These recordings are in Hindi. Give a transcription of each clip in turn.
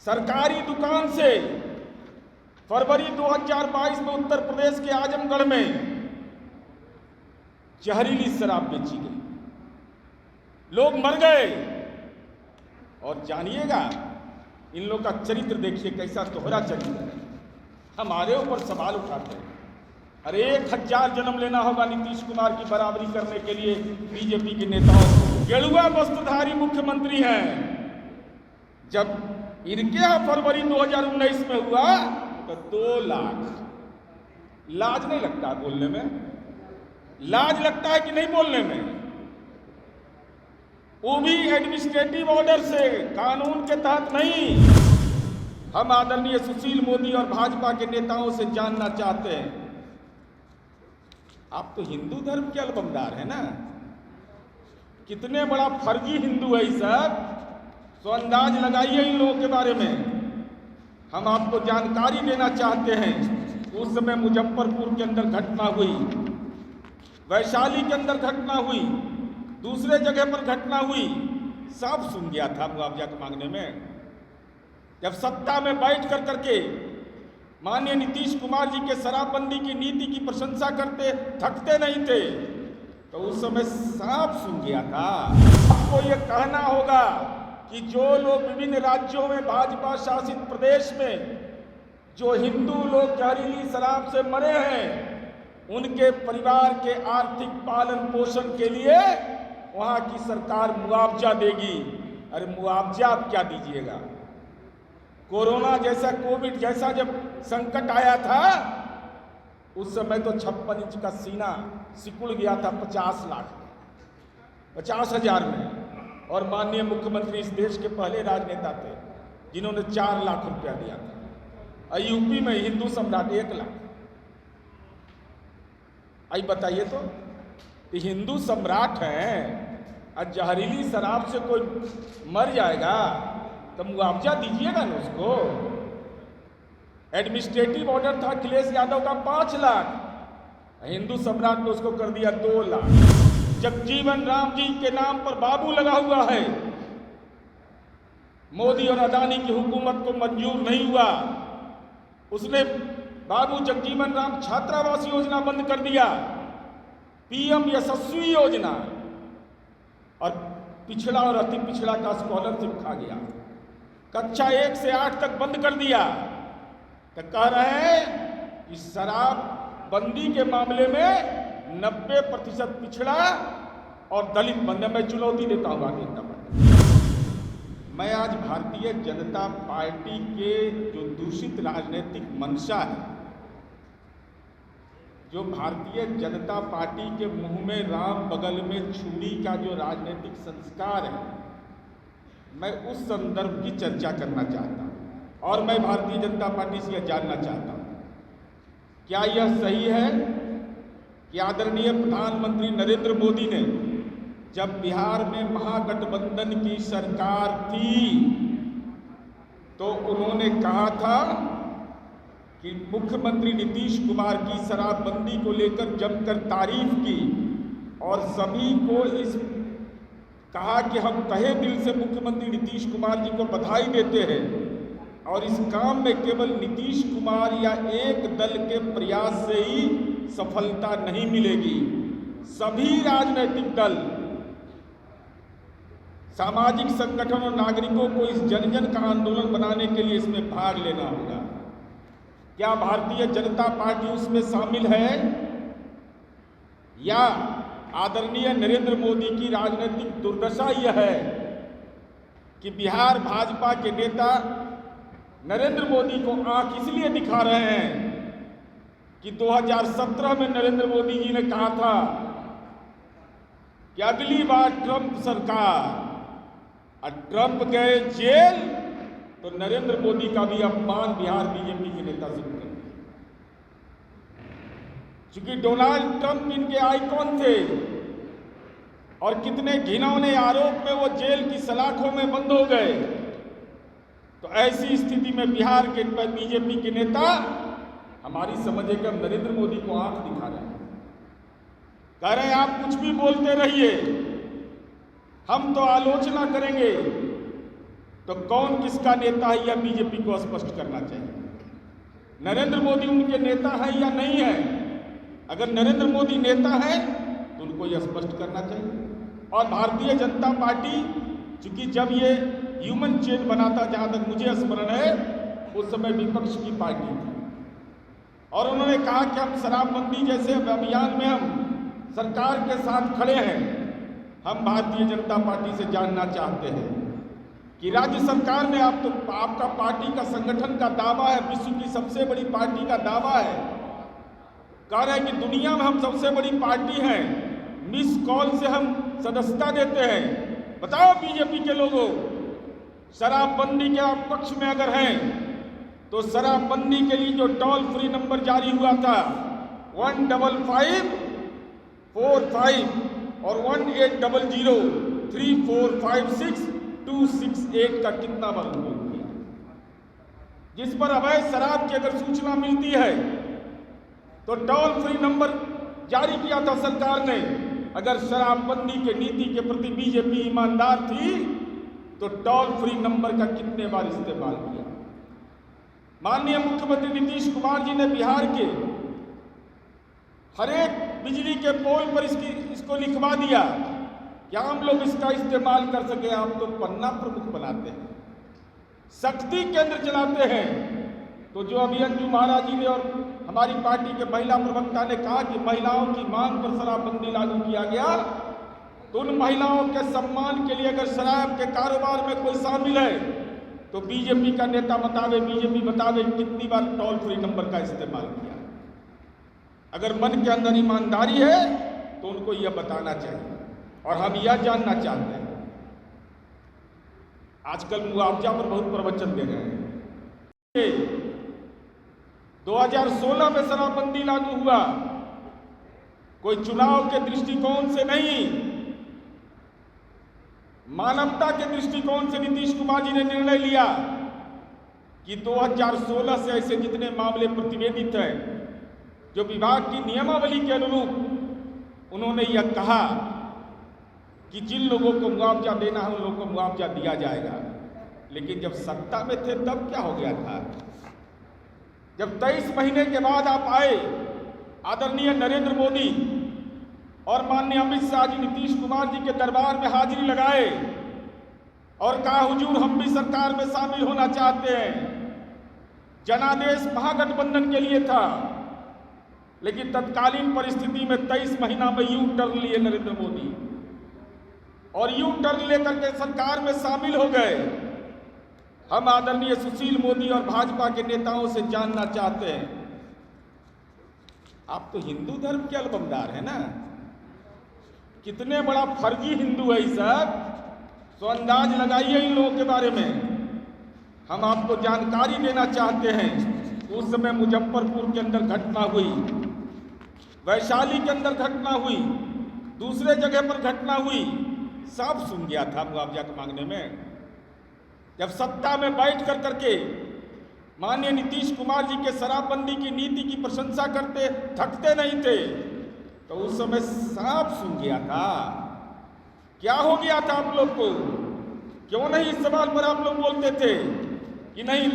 सरकारी दुकान से फरवरी 2022 में उत्तर प्रदेश के आजमगढ़ में जहरीली शराब बेची गई, लोग मर गए। और जानिएगा, इन लोग का चरित्र देखिए कैसा दोहरा चरित्र है। हमारे ऊपर सवाल उठाते हैं। अरे 1000 जन्म लेना होगा नीतीश कुमार की बराबरी करने के लिए। बीजेपी के नेताओं गेरुआ वस्त्रधारी मुख्यमंत्री हैं। जब इनके यहाँ फरवरी 2019 में हुआ तो 2 लाख। लाज नहीं लगता बोलने में? लाज लगता है कि नहीं बोलने में? वो भी एडमिनिस्ट्रेटिव ऑर्डर से, कानून के तहत नहीं। हम आदरणीय सुशील मोदी और भाजपा के नेताओं से जानना चाहते हैं, आप तो हिंदू धर्म के अलबमदार है ना? कितने बड़ा फर्जी हिंदू है ये सब, तो अंदाज लगाइए इन लोगों के बारे में। हम आपको जानकारी देना चाहते हैं। उस समय मुजफ्फरपुर के अंदर घटना हुई, वैशाली के अंदर घटना हुई, दूसरे जगह पर घटना हुई, सब सुन गया था मुआवजा मांगने में। जब सत्ता में बैठ कर करके माननीय नीतीश कुमार जी के शराबबंदी की नीति की प्रशंसा करते थकते नहीं थे, तो उस समय साफ सुन गया था। आपको ये कहना होगा कि जो लोग विभिन्न राज्यों में भाजपा शासित प्रदेश में जो हिंदू लोग जहरीली शराब से मरे हैं, उनके परिवार के आर्थिक पालन पोषण के लिए वहां की सरकार मुआवजा देगी। अरे मुआवजा आप क्या दीजिएगा? कोरोना जैसा, कोविड जैसा जब संकट आया था, उस समय तो 56 इंच का सीना सिकुड़ गया था 50 लाख में, 50,000 में। और माननीय मुख्यमंत्री इस देश के पहले राजनेता थे जिन्होंने 4 लाख रुपया दिया था। और यूपी में हिंदू सम्राट 1 लाख। आई बताइए तो, हिंदू सम्राट हैं और जहरीली शराब से कोई मर जाएगा तो मुआवजा दीजिएगा ना उसको। एडमिनिस्ट्रेटिव ऑर्डर था अखिलेश यादव का 5 लाख, हिंदू सम्राट ने उसको कर दिया 2 लाख। जगजीवन राम जी के नाम पर बाबू लगा हुआ है, मोदी और अदानी की हुकूमत को मंजूर नहीं हुआ, उसने बाबू जगजीवन राम छात्रावास योजना बंद कर दिया, पीएम यशस्वी योजना, और पिछड़ा और अति पिछड़ा का स्कॉलरशिप खा गया, कक्षा 1 से 8 तक बंद कर दिया। तो कह रहे हैं कि शराब बंदी के मामले में 90% पिछड़ा और दलित बंद। मैं चुनौती देता हूं भारतीय जनता पार्टी। मैं आज भारतीय जनता पार्टी के जो दूषित राजनीतिक मंशा है, जो भारतीय जनता पार्टी के मुंह में राम बगल में छुरी का जो राजनीतिक संस्कार है, मैं उस संदर्भ की चर्चा करना चाहता हूं। और मैं भारतीय जनता पार्टी से यह जानना चाहता हूं, क्या यह सही है कि आदरणीय प्रधानमंत्री नरेंद्र मोदी ने जब बिहार में महागठबंधन की सरकार थी तो उन्होंने कहा था कि मुख्यमंत्री नीतीश कुमार की शराबबंदी को लेकर जमकर तारीफ की और सभी को इस कहा कि हम तहे दिल से मुख्यमंत्री नीतीश कुमार जी को बधाई देते हैं और इस काम में केवल नीतीश कुमार या एक दल के प्रयास से ही सफलता नहीं मिलेगी। सभी राजनीतिक दल, सामाजिक संगठन और नागरिकों को इस जन जन का आंदोलन बनाने के लिए इसमें भाग लेना होगा। क्या भारतीय जनता पार्टी उसमें शामिल है, या आदरणीय नरेंद्र मोदी की राजनीतिक दुर्दशा यह है कि बिहार भाजपा के नेता नरेंद्र मोदी को आंख इसलिए दिखा रहे हैं कि 2017 में नरेंद्र मोदी जी ने कहा था कि अगली बार ट्रंप सरकार, और ट्रंप गए जेल तो नरेंद्र मोदी का भी अपमान बिहार बीजेपी के नेता से करेंगे। क्योंकि डोनाल्ड ट्रंप इनके आइकॉन थे और कितने घिनौने आरोप में वो जेल की सलाखों में बंद हो गए। तो ऐसी स्थिति में बिहार के बीजेपी के नेता हमारी समझे कि नरेंद्र मोदी को आंख दिखा रहे हैं, कह रहे हैं आप कुछ भी बोलते रहिए, हम तो आलोचना करेंगे, तो कौन किसका नेता है यह बीजेपी को स्पष्ट करना चाहिए। नरेंद्र मोदी उनके नेता है या नहीं है? अगर नरेंद्र मोदी नेता है तो उनको यह स्पष्ट करना चाहिए। और भारतीय जनता पार्टी, चूंकि जब ये ह्यूमन चेन बनाता, जहां तक मुझे स्मरण है, उस समय विपक्ष की पार्टी थी और उन्होंने कहा कि हम शराबबंदी जैसे अभियान में हम सरकार के साथ खड़े हैं। हम भारतीय जनता पार्टी से जानना चाहते हैं कि राज्य सरकार ने आपका पार्टी का संगठन का दावा है, विश्व की सबसे बड़ी पार्टी का दावा है, कह रहे हैं कि दुनिया में हम सबसे बड़ी पार्टी हैं, मिस कॉल से हम सदस्यता देते हैं। बताओ बीजेपी के लोगों, शराबबंदी के आप पक्ष में अगर हैं तो शराबबंदी के लिए जो टोल फ्री नंबर जारी हुआ था 155545 और 18003456 का कितना बल उपयोग किया, जिस पर अवैध शराब की अगर सूचना मिलती है तो टोल फ्री नंबर जारी किया था सरकार ने। अगर शराबबंदी के नीति के प्रति बीजेपी ईमानदार थी तो टोल फ्री नंबर का कितने बार इस्तेमाल किया। माननीय मुख्यमंत्री नीतीश कुमार जी ने बिहार के हर एक बिजली के पोल पर इसको लिखवा दिया कि आम लोग इसका इस्तेमाल कर सके। आप तो पन्ना प्रमुख बनाते हैं, शक्ति केंद्र चलाते हैं। तो जो अभी अंजू महाराज जी ने और हमारी पार्टी के महिला प्रवक्ता ने कहा कि महिलाओं की मांग पर शराबबंदी लागू किया गया, तो उन महिलाओं के सम्मान के लिए अगर शराब के कारोबार में कोई शामिल है तो बीजेपी का नेता बतावे, बीजेपी बतावे कितनी बार टोल फ्री नंबर का इस्तेमाल किया। अगर मन के अंदर ईमानदारी है तो उनको यह बताना चाहिए। और हम यह जानना चाहते हैं, आजकल मुआवजा पर बहुत प्रवचन दे रहे हैं। 2016 में शराबबंदी लागू हुआ, कोई चुनाव के दृष्टिकोण से नहीं, मानवता के दृष्टिकोण से नीतीश कुमार जी ने निर्णय लिया कि 2016 से ऐसे जितने मामले प्रतिवेदित हैं, जो विभाग की नियमावली के अनुरूप, उन्होंने यह कहा कि जिन लोगों को मुआवजा देना है उन लोगों को मुआवजा दिया जाएगा। लेकिन जब सत्ता में थे तब क्या हो गया था? जब 23 महीने के बाद आप आए, आदरणीय नरेंद्र मोदी और माननीय अमित शाह जी नीतीश कुमार जी के दरबार में हाजिरी लगाए और कहा हुजूर हम भी सरकार में शामिल होना चाहते हैं। जनादेश महागठबंधन के लिए था, लेकिन तत्कालीन परिस्थिति में 23 महीना में यू टर्न लिए नरेंद्र मोदी और यू टर्न लेकर के सरकार में शामिल हो गए। हम आदरणीय सुशील मोदी और भाजपा के नेताओं से जानना चाहते हैं, आप तो हिंदू धर्म के अलबमदार हैं ना? कितने बड़ा फर्जी हिंदू है सब, तो अंदाज लगाइए इन लोगों के बारे में। हम आपको जानकारी देना चाहते हैं, उस समय मुजफ्फरपुर के अंदर घटना हुई, वैशाली के अंदर घटना हुई, दूसरे जगह पर घटना हुई, सब सुन गया था मुआवजा के मांगने में। जब सत्ता में बैठ कर करके माननीय नीतीश कुमार जी के शराबबंदी की नीति की प्रशंसा करते थकते नहीं थे, तो उस समय साफ सुन गया था। क्या हो गया था आप लोग को? क्यों नहीं इस सवाल पर आप लोग बोलते थे कि नहीं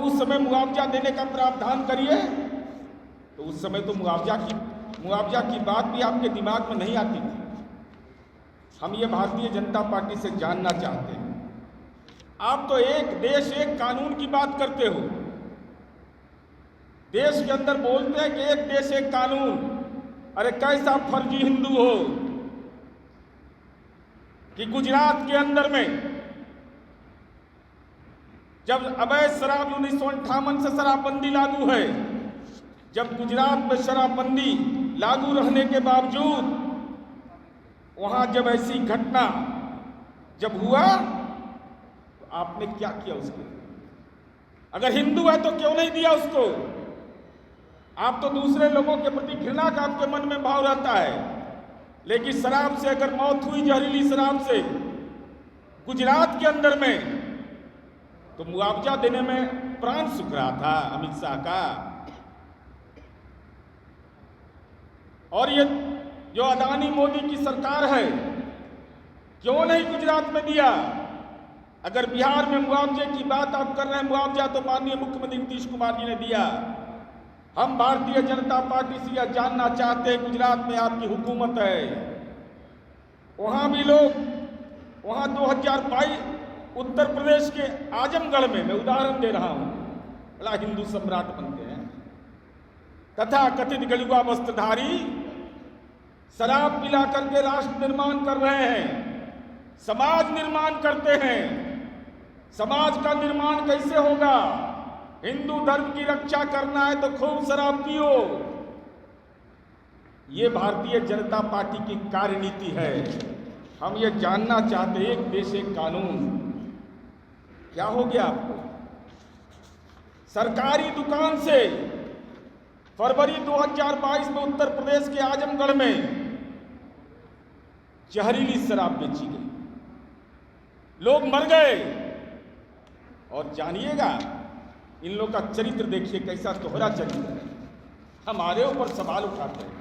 उस समय मुआवजा देने का प्रावधान करिए? तो उस समय तो मुआवजा की बात भी आपके दिमाग में नहीं आती थी। हम ये भारतीय जनता पार्टी से जानना चाहते हैं, आप तो एक देश एक कानून की बात करते हो, देश के अंदर बोलते हैं कि एक देश एक कानून। अरे कैसा फर्जी हिंदू हो कि गुजरात के अंदर में जब अवैध शराब 1958 से शराबबंदी लागू है, जब गुजरात में शराबबंदी लागू रहने के बावजूद वहां जब ऐसी घटना जब हुआ तो आपने क्या किया उसके? अगर हिंदू है तो क्यों नहीं दिया उसको? आप तो दूसरे लोगों के प्रति घृणा का आपके मन में भाव रहता है, लेकिन शराब से अगर मौत हुई, जहरीली शराब से गुजरात के अंदर में, तो मुआवजा देने में प्राण सूख रहा था अमित शाह का। और ये जो अदानी मोदी की सरकार है, क्यों नहीं गुजरात में दिया? अगर बिहार में मुआवजे की बात आप कर रहे हैं, मुआवजा तो माननीय मुख्यमंत्री नीतीश कुमार जी ने दिया। हम भारतीय जनता पार्टी से यह जानना चाहते हैं, गुजरात में आपकी हुकूमत है, वहां भी लोग, वहां 2022 उत्तर प्रदेश के आजमगढ़ में, मैं उदाहरण दे रहा हूं, बड़ा हिंदू सम्राट बनते हैं, तथा कथित गलुआ वस्त्रधारी शराब पिला करके राष्ट्र निर्माण कर रहे हैं, समाज निर्माण करते हैं। समाज का निर्माण कैसे होगा? हिंदू धर्म की रक्षा करना है तो खूब शराब पियो। ये भारतीय जनता पार्टी की कार्यनीति है। हम ये जानना चाहते हैं, एक देश एक कानून, क्या हो गया आपको? सरकारी दुकान से फरवरी 2022 में उत्तर प्रदेश के आजमगढ़ में जहरीली शराब बेची गई, लोग मर गए। और जानिएगा, इन लोग का चरित्र देखिए कैसा दोहरा चरित्र है। हमारे ऊपर सवाल उठाते हैं।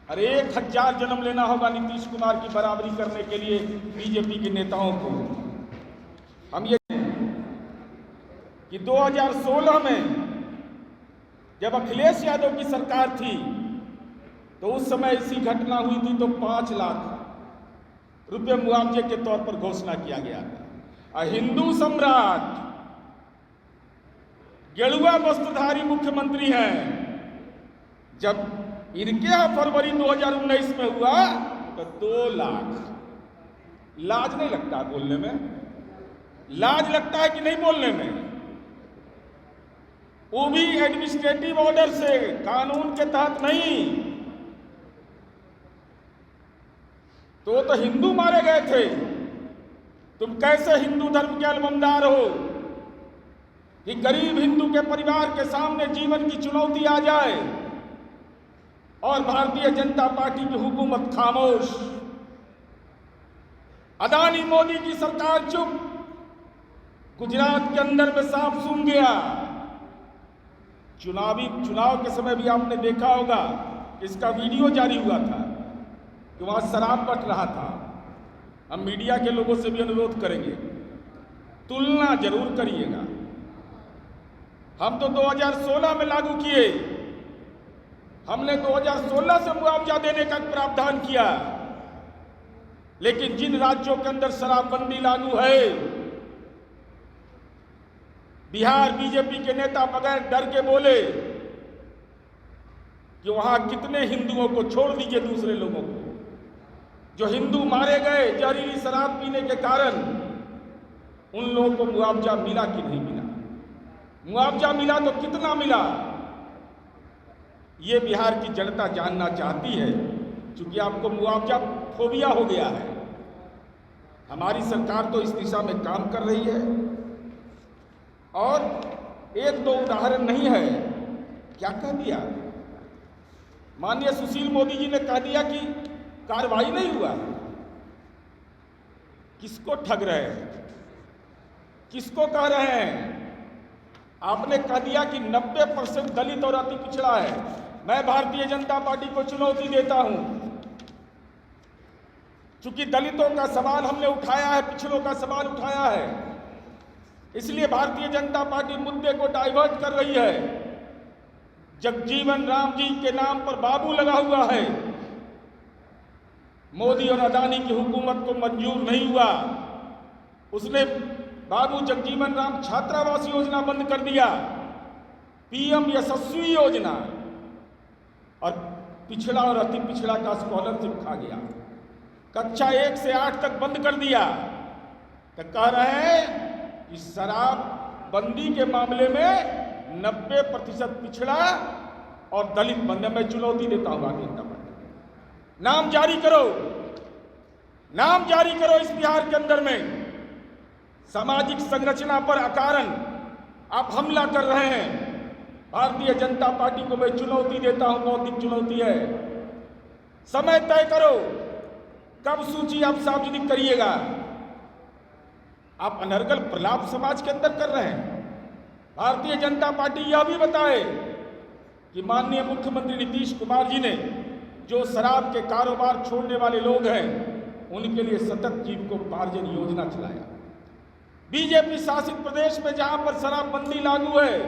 अरे 1000 जन्म लेना होगा नीतीश कुमार की बराबरी करने के लिए बीजेपी के नेताओं को। हम ये कि 2016 में जब अखिलेश यादव की सरकार थी तो उस समय ऐसी घटना हुई थी तो 5 लाख रुपए मुआवजे के तौर पर घोषणा किया गया था। हिंदू सम्राट गेरुआ वस्त्रधारी मुख्यमंत्री हैं, जब इनके यहां फरवरी 2019 में हुआ तो 2 लाख। लाज नहीं लगता बोलने में? लाज लगता है कि नहीं बोलने में? वो भी एडमिनिस्ट्रेटिव ऑर्डर से, कानून के तहत नहीं। तो हिंदू मारे गए थे। तुम कैसे हिंदू धर्म के अलमदार हो कि गरीब हिंदू के परिवार के सामने जीवन की चुनौती आ जाए और भारतीय जनता पार्टी की हुकूमत खामोश। अदानी मोदी की सरकार चुप। गुजरात के अंदर में सांप सूंघ गया। चुनाव के समय भी आपने देखा होगा, इसका वीडियो जारी हुआ था कि वहां शराब बट रहा था। हम मीडिया के लोगों से भी अनुरोध करेंगे, तुलना जरूर करिएगा। हम तो 2016 में लागू किए, हमने 2016 से मुआवजा देने का प्रावधान किया, लेकिन जिन राज्यों के अंदर शराबबंदी लागू है, बिहार बीजेपी के नेता बगैर डर के बोले कि वहां कितने हिंदुओं को छोड़ दीजिए, दूसरे लोगों को जो हिंदू मारे गए जहरीली शराब पीने के कारण, उन लोगों को मुआवजा मिला कि नहीं मिला? मुआवजा मिला तो कितना मिला? ये बिहार की जनता जानना चाहती है, क्योंकि आपको मुआवजा फोबिया हो गया है। हमारी सरकार तो इस दिशा में काम कर रही है, और 1-2 उदाहरण नहीं है। क्या कह दिया? माननीय सुशील मोदी जी ने कह दिया कि कार्रवाई नहीं हुआ। किसको ठग रहे हैं? किसको कह रहे हैं? आपने कह दिया कि 90% दलित और अति पिछड़ा है। मैं भारतीय जनता पार्टी को चुनौती देता हूं, चूंकि दलितों का सवाल हमने उठाया है, पिछड़ों का सवाल उठाया है, इसलिए भारतीय जनता पार्टी मुद्दे को डाइवर्ट कर रही है। जगजीवन राम जी के नाम पर बाबू लगा हुआ है। मोदी और अदानी की हुकूमत को मंजूर नहीं हुआ, उसने बाबू जगजीवन राम छात्रावास योजना बंद कर दिया, पीएम यशस्वी योजना, और पिछड़ा और अति पिछड़ा का स्कॉलरशिप खा गया। कक्षा 1 से 8 तक बंद कर दिया। तो कह रहे हैं कि शराब बंदी के मामले में 90% पिछड़ा और दलित बनने में चुनौती देता हूं भारतीय जनता पार्टी। नाम जारी करो, नाम जारी करो। इस बिहार के अंदर में सामाजिक संरचना पर अकारण आप हमला कर रहे हैं। भारतीय जनता पार्टी को मैं चुनौती देता हूं, बौद्धिक चुनौती है। समय तय करो, कब सूची आप सार्वजनिक करिएगा। आप अनर्गल प्रलाप समाज के अंदर कर रहे हैं। भारतीय जनता पार्टी यह भी बताए कि माननीय मुख्यमंत्री नीतीश कुमार जी ने जो शराब के कारोबार छोड़ने वाले लोग हैं, उनके लिए सतत जीविकोपार्जन योजना चलाया। बीजेपी शासित प्रदेश में जहां पर शराबबंदी लागू है,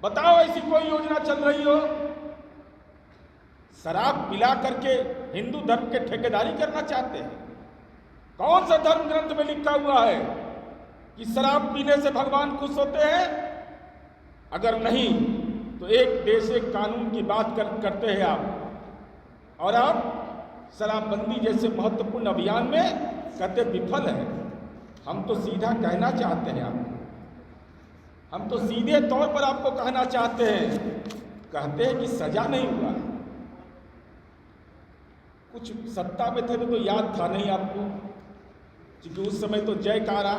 बताओ ऐसी कोई योजना चल रही हो? शराब पिला करके हिंदू धर्म के ठेकेदारी करना चाहते हैं? कौन सा धर्म ग्रंथ में लिखा हुआ है कि शराब पीने से भगवान खुश होते हैं? अगर नहीं तो एक देश एक कानून की बात करते हैं आप, और आप शराबबंदी जैसे महत्वपूर्ण अभियान में कहते विफल है। हम तो सीधा कहना चाहते हैं हम तो सीधे तौर पर आपको कहना चाहते हैं, कहते हैं कि सजा नहीं हुआ। कुछ सत्ता में थे तो याद था नहीं आपको, क्योंकि उस समय तो जयकारा,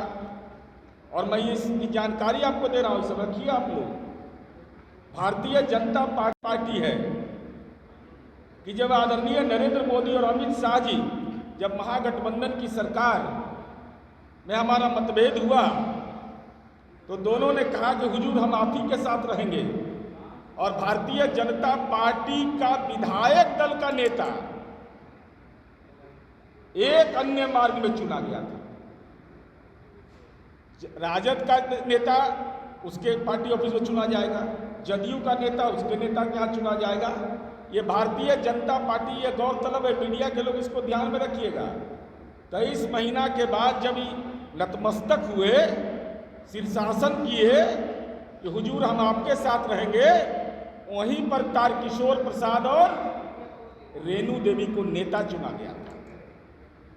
और मैं ये इसकी जानकारी आपको दे रहा हूं, सब रखिए आप लोग। भारतीय जनता पार्टी है कि जब आदरणीय नरेंद्र मोदी और अमित शाह जी जब महागठबंधन की सरकार में हमारा मतभेद हुआ तो दोनों ने कहा कि हुजूर हम आप ही के साथ रहेंगे, और भारतीय जनता पार्टी का विधायक दल का नेता एक अन्य मार्ग में चुना गया था। राजद का नेता उसके पार्टी ऑफिस में चुना जाएगा, जदयू का नेता उसके नेता के यहाँ चुना जाएगा। ये भारतीय जनता पार्टी, ये गौरतलब है, मीडिया के लोग इसको ध्यान में रखिएगा। 23 महीना के बाद जब नतमस्तक हुए, शीर्षासन किए कि हुजूर हम आपके साथ रहेंगे, वहीं पर तारकिशोर प्रसाद और रेणु देवी को नेता चुना गया था,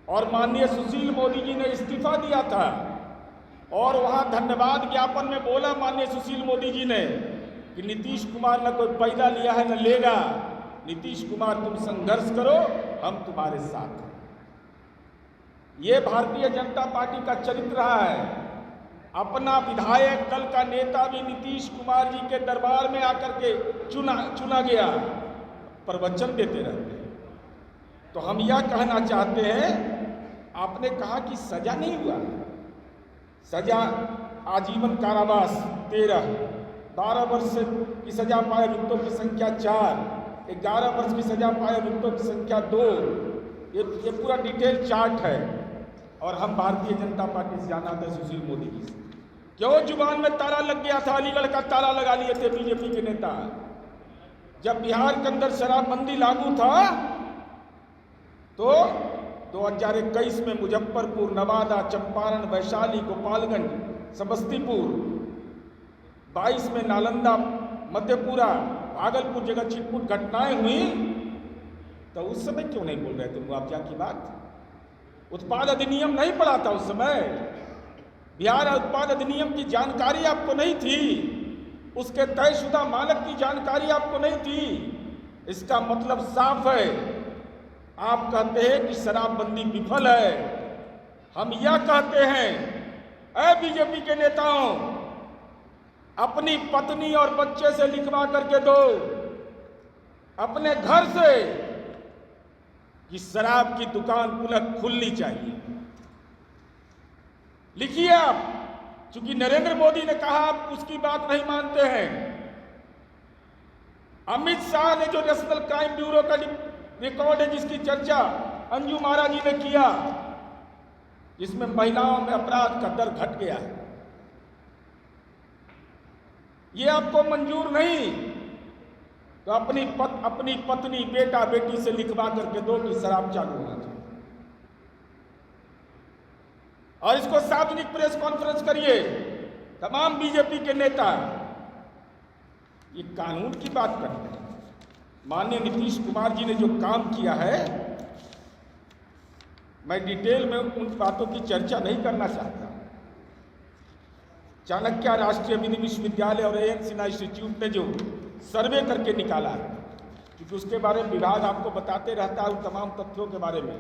और माननीय सुशील मोदी जी ने इस्तीफा दिया था, और वहां धन्यवाद ज्ञापन में बोला माननीय सुशील मोदी जी ने कि नीतीश कुमार न कोई पैदा लिया है न लेगा, नीतीश कुमार तुम संघर्ष करो, हम तुम्हारे साथ हैं। ये भारतीय जनता पार्टी का चरित्र रहा है। अपना विधायक दल का नेता भी नीतीश कुमार जी के दरबार में आकर के चुना गया, प्रवचन देते रहते हैं। तो हम यह कहना चाहते हैं, आपने कहा कि सजा नहीं हुआ, सजा आजीवन कारावास 13, 12 वर्ष की सजा पाए अभियुक्तों की संख्या 4, 11 वर्ष की सजा पाए अभियुक्तों की संख्या 2। ये पूरा डिटेल चार्ट है, और हम भारतीय जनता पार्टी से जाना था सुशील मोदी जी से। क्यों जुबान में ताला लग गया था, अलीगढ़ का ताला लगा लिए थे बीजेपी के नेता। जब बिहार के अंदर शराबबंदी लागू था तो 2021 में मुजफ्फरपुर, नवादा, चंपारण, वैशाली, गोपालगंज, समस्तीपुर, 22 में नालंदा, मधेपुरा, भागलपुर जगह छिटपुट घटनाएं हुई, तो उस समय क्यों नहीं बोल रहे थे मुआवजा की बात? उत्पाद अधिनियम नहीं पड़ा था उस समय, बिहार उत्पाद अधिनियम की जानकारी आपको नहीं थी, उसके तयशुदा मानक की जानकारी आपको नहीं थी। इसका मतलब साफ है, आप कहते हैं कि शराबबंदी विफल है। हम यह कहते हैं, ऐ बीजेपी के नेताओं, अपनी पत्नी और बच्चे से लिखवा करके दो, अपने घर से, कि शराब की दुकान पुनः खुलनी चाहिए। लिखिए आप, क्योंकि नरेंद्र मोदी ने कहा आप उसकी बात नहीं मानते हैं। अमित शाह ने जो नेशनल क्राइम ब्यूरो का रिकॉर्ड है जिसकी चर्चा अंजू महाराज जी ने किया, जिसमें महिलाओं में अपराध का दर घट गया है, ये आपको मंजूर नहीं, तो अपनी पत्नी, बेटा, बेटी से लिखवा करके दो कि शराब चालू होना चाहिए, और इसको सार्वजनिक प्रेस कॉन्फ्रेंस करिए तमाम बीजेपी के नेता। ये कानून की बात करते हैं। माननीय नीतीश कुमार जी ने जो काम किया है, मैं डिटेल में उन बातों की चर्चा नहीं करना चाहता। चाणक्य राष्ट्रीय विधि विश्वविद्यालय और एएन सिन्हा इंस्टीट्यूट ने जो सर्वे करके निकाला है, क्योंकि उसके बारे में विभाग आपको बताते रहता है उन तमाम तथ्यों के बारे में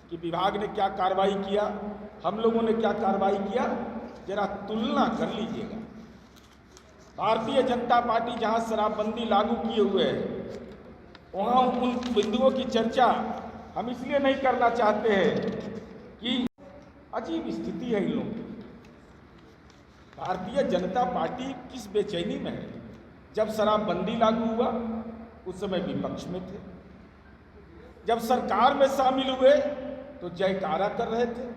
कि विभाग ने क्या कार्रवाई किया, हम लोगों ने क्या कार्रवाई किया, जरा तुलना कर लीजिएगा। भारतीय जनता पार्टी जहां शराबबंदी लागू किए हुए है, वहां उन बिंदुओं की चर्चा हम इसलिए नहीं करना चाहते हैं कि अजीब स्थिति है इन लोगों की। भारतीय जनता पार्टी किस बेचैनी में है? जब शराबबंदी लागू हुआ उस समय विपक्ष में थे, जब सरकार में शामिल हुए तो जयकारा कर रहे थे।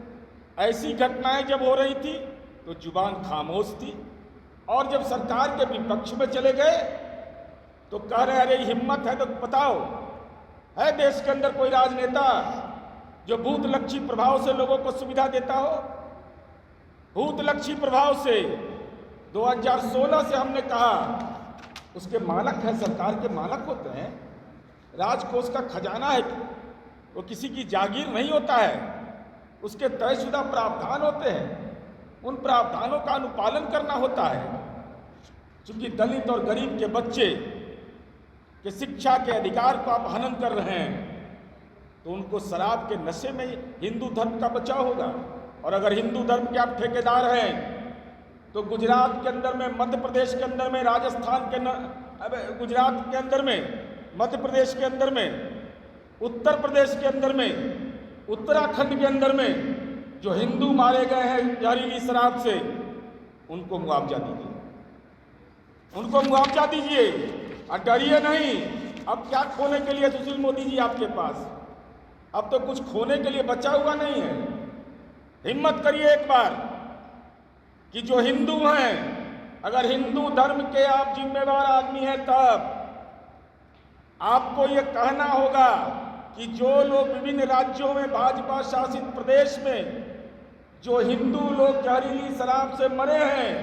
ऐसी घटनाएं जब हो रही थी तो जुबान खामोश थी, और जब सरकार के विपक्ष में चले गए तो कह रहे अरे हिम्मत है तो बताओ, है देश के अंदर कोई राजनेता जो बूथ लक्षी प्रभाव से लोगों को सुविधा देता हो? बूथ लक्षी प्रभाव से 2016 से हमने कहा, उसके मालक है, सरकार के मालक होते हैं, राजकोष का खजाना है, वो किसी की जागीर नहीं होता है, उसके तयशुदा प्रावधान होते हैं, उन प्रावधानों का अनुपालन करना होता है। चूंकि दलित और गरीब के बच्चे के शिक्षा के अधिकार को आप हनन कर रहे हैं, तो उनको शराब के नशे में हिंदू धर्म का बचाव होगा। और अगर हिंदू धर्म के आप ठेकेदार हैं तो गुजरात के अंदर में, मध्य प्रदेश के अंदर में, राजस्थान के गुजरात के अंदर में, मध्य प्रदेश के अंदर में, उत्तर प्रदेश के अंदर में, उत्तराखंड के अंदर में जो हिंदू मारे गए हैं जहरीली शराब से, उनको मुआवजा दीजिए, उनको मुआवजा दीजिए और डरिए नहीं। अब क्या खोने के लिए सुशील मोदी जी आपके पास? अब तो कुछ खोने के लिए बचा हुआ नहीं है। हिम्मत करिए एक बार कि जो हिंदू हैं, अगर हिंदू धर्म के आप जिम्मेवार आदमी हैं, तब आपको ये कहना होगा कि जो लोग विभिन्न राज्यों में, भाजपा शासित प्रदेश में जो हिंदू लोग जहरीली शराब से मरे हैं,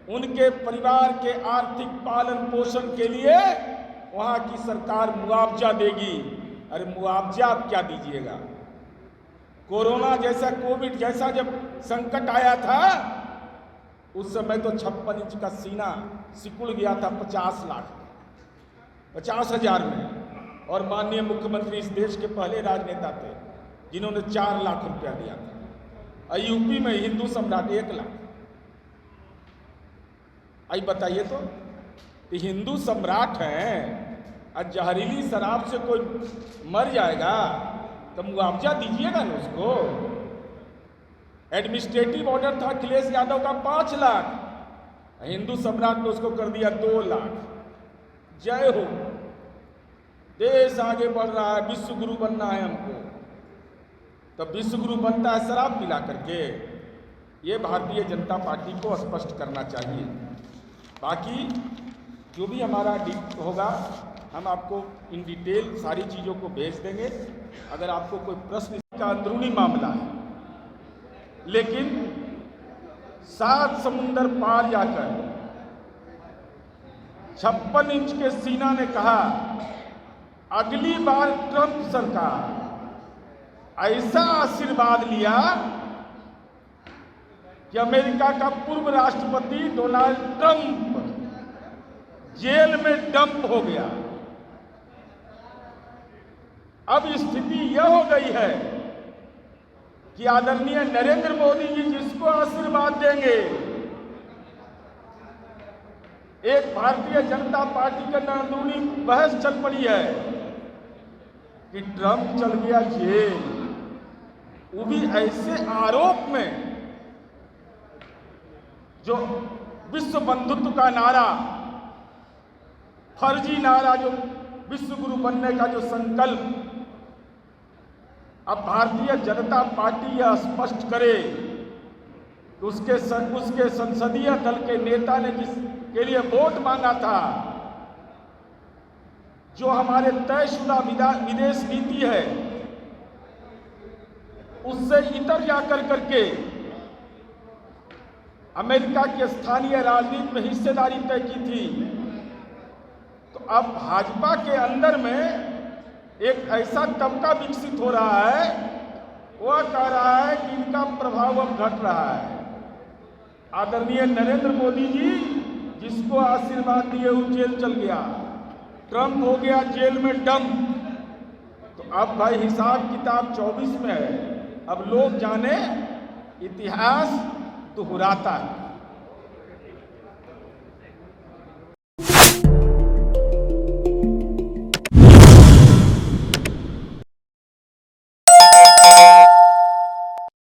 उनके परिवार के आर्थिक पालन पोषण के लिए वहां की सरकार मुआवजा देगी। अरे मुआवजा आप क्या दीजिएगा? कोरोना जैसा, कोविड जैसा जब संकट आया था, उस समय तो 56 इंच का सीना सिकुड़ गया था 50 लाख, 50,000 में, और माननीय मुख्यमंत्री इस देश के पहले राजनेता थे जिन्होंने 4 लाख रुपया दिया था। और यूपी में हिंदू सम्राट 1 लाख। आई बताइए तो, हिंदू सम्राट हैं और जहरीली शराब से कोई मर जाएगा तो मुआवजा दीजिएगा ना उसको। एडमिनिस्ट्रेटिव ऑर्डर था अखिलेश यादव का 5 लाख, हिंदू सम्राट ने उसको कर दिया 2 लाख। जय हो, देश आगे बढ़ रहा है, विश्व गुरु बनना है हमको। तो विश्व गुरु बनता है शराब पिला करके? ये भारतीय जनता पार्टी को स्पष्ट करना चाहिए। बाकी जो भी हमारा होगा, हम आपको इन डिटेल सारी चीज़ों को भेज देंगे। अगर आपको कोई प्रश्न, का अंदरूनी मामला है, लेकिन 7 समुंदर पार जाकर 56 इंच के सीना ने कहा अगली बार ट्रंप सरकार ऐसा आशीर्वाद लिया कि अमेरिका का पूर्व राष्ट्रपति डोनाल्ड ट्रंप जेल में डंप हो गया। अब स्थिति यह हो गई है कि आदरणीय नरेंद्र मोदी जी जिसको आशीर्वाद देंगे, एक भारतीय जनता पार्टी का अंदरूनी बहस चल पड़ी है कि ट्रंप चल गया जेल, वो भी ऐसे आरोप में जो विश्व बंधुत्व का नारा, फर्जी नारा, जो विश्व गुरु बनने का जो संकल्प, अब भारतीय जनता पार्टी यह स्पष्ट करे कि उसके संसदीय दल के नेता ने जिसके लिए वोट मांगा था, जो हमारे तयशुदा विदेश नीति है, उससे इतर जाकर करके अमेरिका की स्थानीय राजनीति में हिस्सेदारी तय की थी, तो अब भाजपा के अंदर में एक ऐसा तबका विकसित हो रहा है, वह कह रहा है कि इनका प्रभाव अब घट रहा है। आदरणीय नरेंद्र मोदी जी जिसको आशीर्वाद दिए वो जेल चल गया, ट्रंप हो गया जेल में डंप। तो अब भाई हिसाब किताब 24 में है। अब लोग जाने इतिहास दोहराता है।